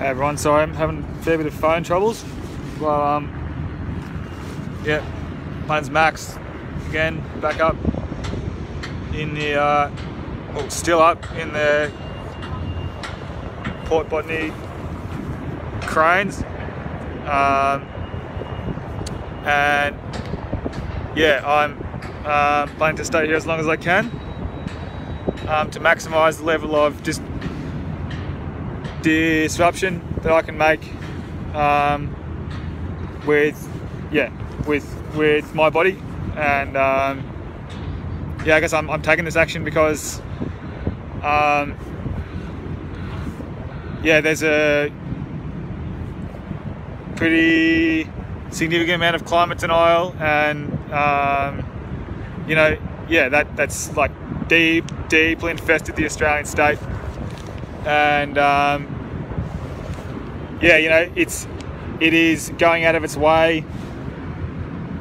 Hey everyone, sorry I'm having a fair bit of phone troubles. Well, yeah, my name's Max. Again, back up in the, well, still up in the Port Botany cranes. And yeah, I'm planning to stay here as long as I can to maximise the level of just disruption that I can make with my body. And yeah, I guess I'm taking this action because yeah, there's a pretty significant amount of climate denial, and you know, yeah, that's like deeply infested the Australian state. And yeah, you know, it is going out of its way,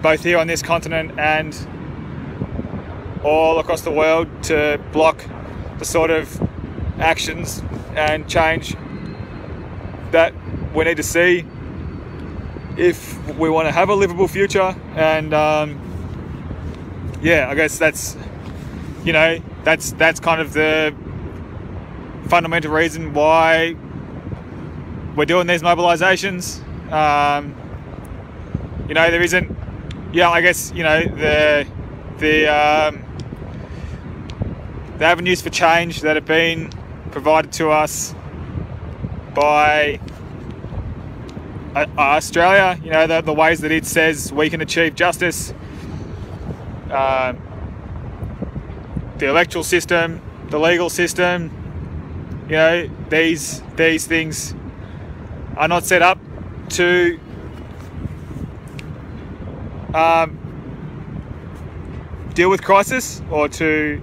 both here on this continent and all across the world, to block the sort of actions and change that we need to see if we want to have a livable future. And yeah, I guess that's, you know, that's kind of the fundamental reason why we're doing these mobilisations. You know, there isn't, yeah, I guess, you know, the avenues for change that have been provided to us by Australia, you know, the ways that it says we can achieve justice, the electoral system, the legal system, you know, these things are not set up to deal with crisis, or to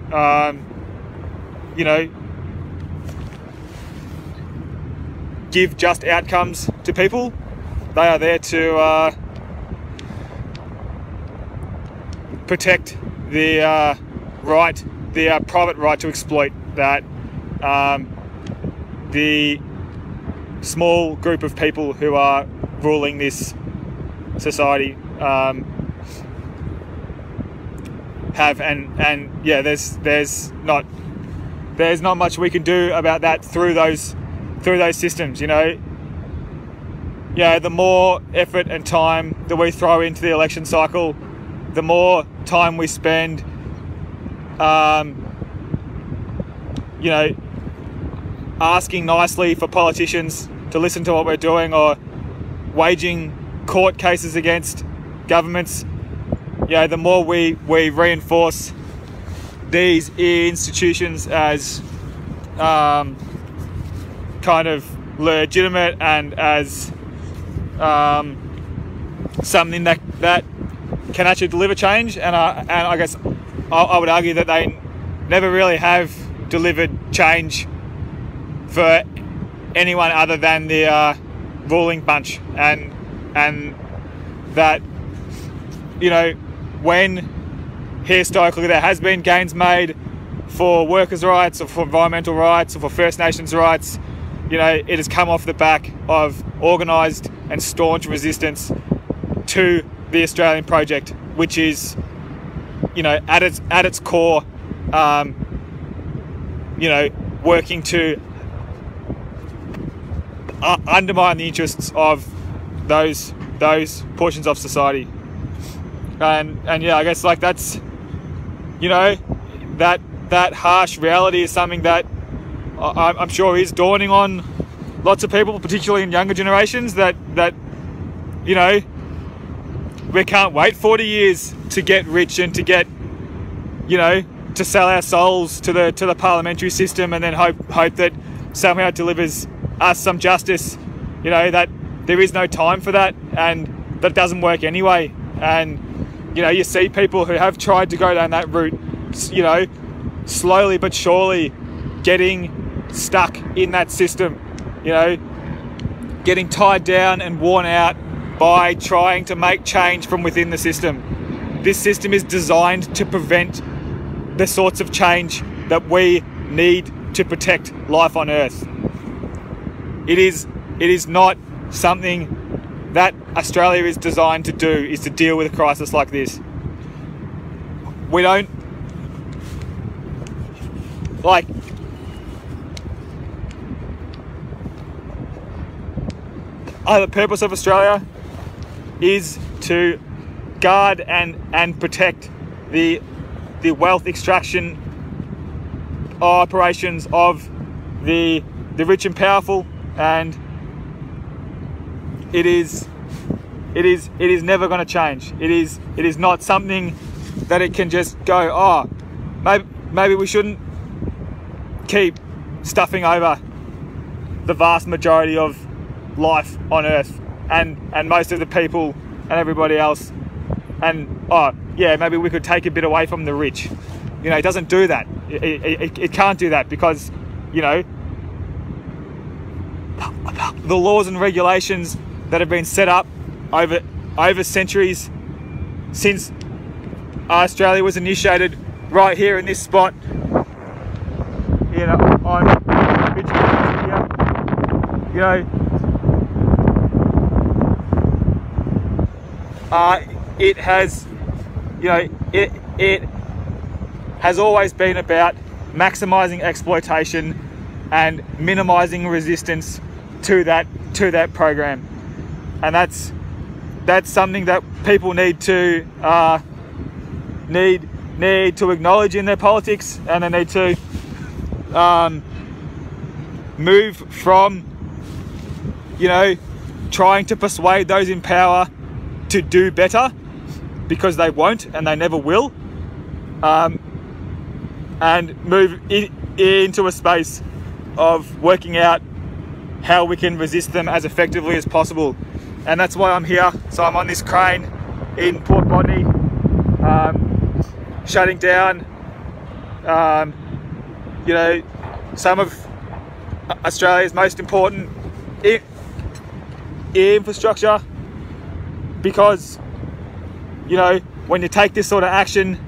you know, give just outcomes to people. They are there to protect the right, the private right to exploit that the small group of people who are ruling this society have. And yeah, there's not much we can do about that through those systems, you know. Yeah, the more effort and time that we throw into the election cycle, the more time we spend you know, asking nicely for politicians to listen to what we're doing, or waging court cases against governments. You know, the more we reinforce these institutions as kind of legitimate and as something that can actually deliver change. And I guess I would argue that they never really have delivered change for anyone other than the ruling bunch, and that, you know, when historically there has been gains made for workers' rights, or for environmental rights, or for First Nations rights, you know, it has come off the back of organised and staunch resistance to the Australian project, which is, you know, at its core, you know, working to undermine the interests of those portions of society. And yeah, I guess, like, that's, you know, that harsh reality is something that I'm sure is dawning on lots of people, particularly in younger generations, that you know, we can't wait 40 years to get rich and to get, you know, to sell our souls to the parliamentary system, and then hope that somehow it delivers us some justice. You know, that there is no time for that, and that doesn't work anyway. And, you know, you see people who have tried to go down that route, you know, slowly but surely getting stuck in that system, you know, getting tied down and worn out by trying to make change from within the system. This system is designed to prevent the sorts of change that we need to protect life on Earth. It is It is not something that Australia is designed to do, is to deal with a crisis like this. We don't, like, the purpose of Australia is to guard and protect the wealth extraction operations of the rich and powerful, and it is never going to change. It is not something that it can just go, oh, maybe we shouldn't keep stuffing over the vast majority of life on Earth and most of the people and everybody else, and oh yeah, maybe we could take a bit away from the rich. You know, it doesn't do that. It can't do that, because, you know, the laws and regulations that have been set up over centuries since Australia was initiated right here in this spot, you know, on here, you know, it has, you know, it has always been about maximizing exploitation and minimizing resistance to that program, and that's something that people need to acknowledge in their politics, and they need to move from, you know, trying to persuade those in power to do better, because they won't and they never will, and move into a space of working out how we can resist them as effectively as possible. And that's why I'm here. So I'm on this crane in Port Botany, shutting down, you know, some of Australia's most important infrastructure, because, you know, when you take this sort of action,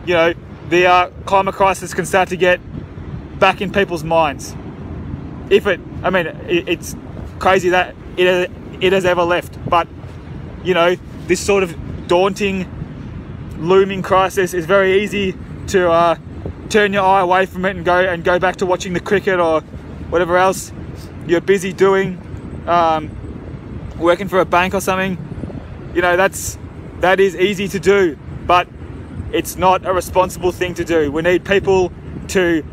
you know, the climate crisis can start to get back in people's minds. It's crazy that it has ever left, but, you know, this sort of daunting, looming crisis is very easy to turn your eye away from it and go back to watching the cricket or whatever else you're busy doing, working for a bank or something. You know, that is easy to do, but it's not a responsible thing to do. We need people to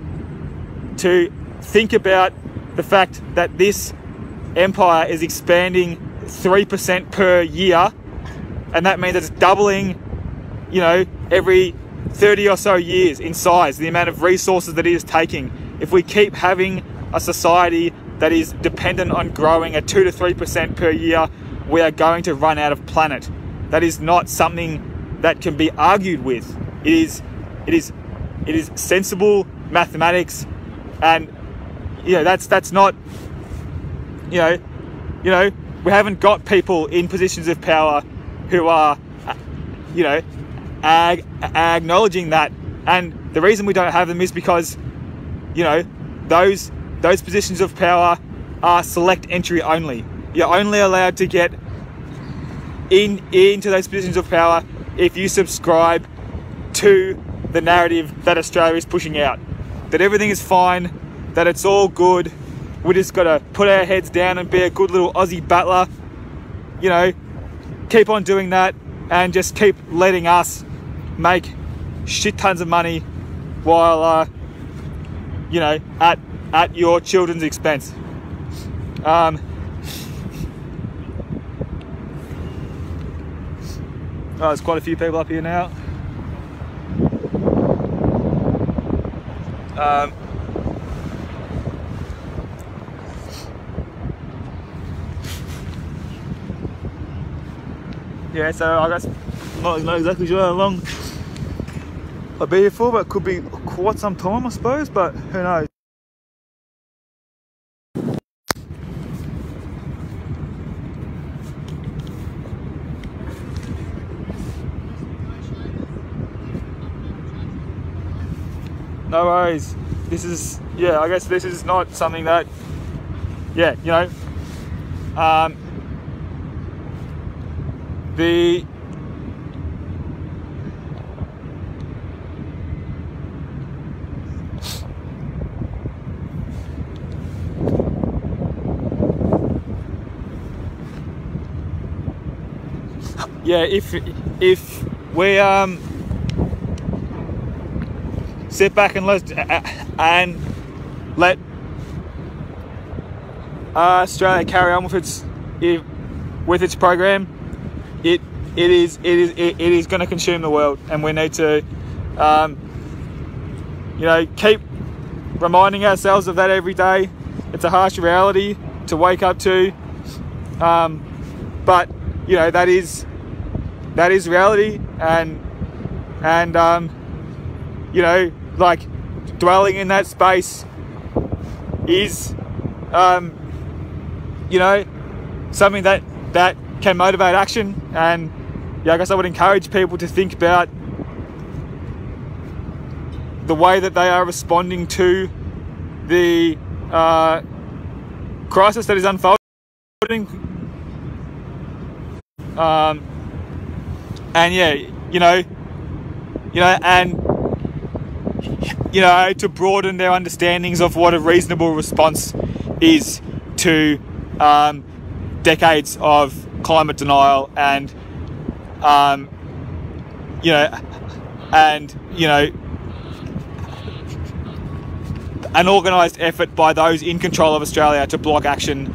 think about the fact that this empire is expanding 3% per year, and that means it's doubling, you know, every 30 or so years in size, the amount of resources that it is taking. If we keep having a society that is dependent on growing at 2 to 3% per year, we are going to run out of planet. That is not something that can be argued with. It is sensible mathematics, and, you know, that's not, you know, we haven't got people in positions of power who are, you know, acknowledging that. And the reason we don't have them is because, you know, those positions of power are select entry only. You're only allowed to get into those positions of power if you subscribe to the narrative that Australia is pushing out, that everything is fine, that it's all good, we just got to put our heads down and be a good little Aussie battler, you know, keep on doing that, and just keep letting us make shit tons of money while, you know, at your children's expense. Oh, there's quite a few people up here now. Yeah, so I guess I'm not exactly sure how long I'll be here for, but it could be quite some time, I suppose, but who knows. No worries. this is, yeah, I guess this is not something that, yeah, you know, yeah, if we sit back and let Australia carry on with its program, it is going to consume the world, and we need to you know, keep reminding ourselves of that every day. It's a harsh reality to wake up to, but you know, that is reality, and you know, like, dwelling in that space is you know, something that can motivate action. And yeah, I guess I would encourage people to think about the way that they are responding to the crisis that is unfolding, and yeah, you know, and you know, to broaden their understandings of what a reasonable response is to decades of climate denial, and you know, an organised effort by those in control of Australia to block action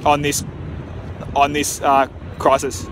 on this crisis.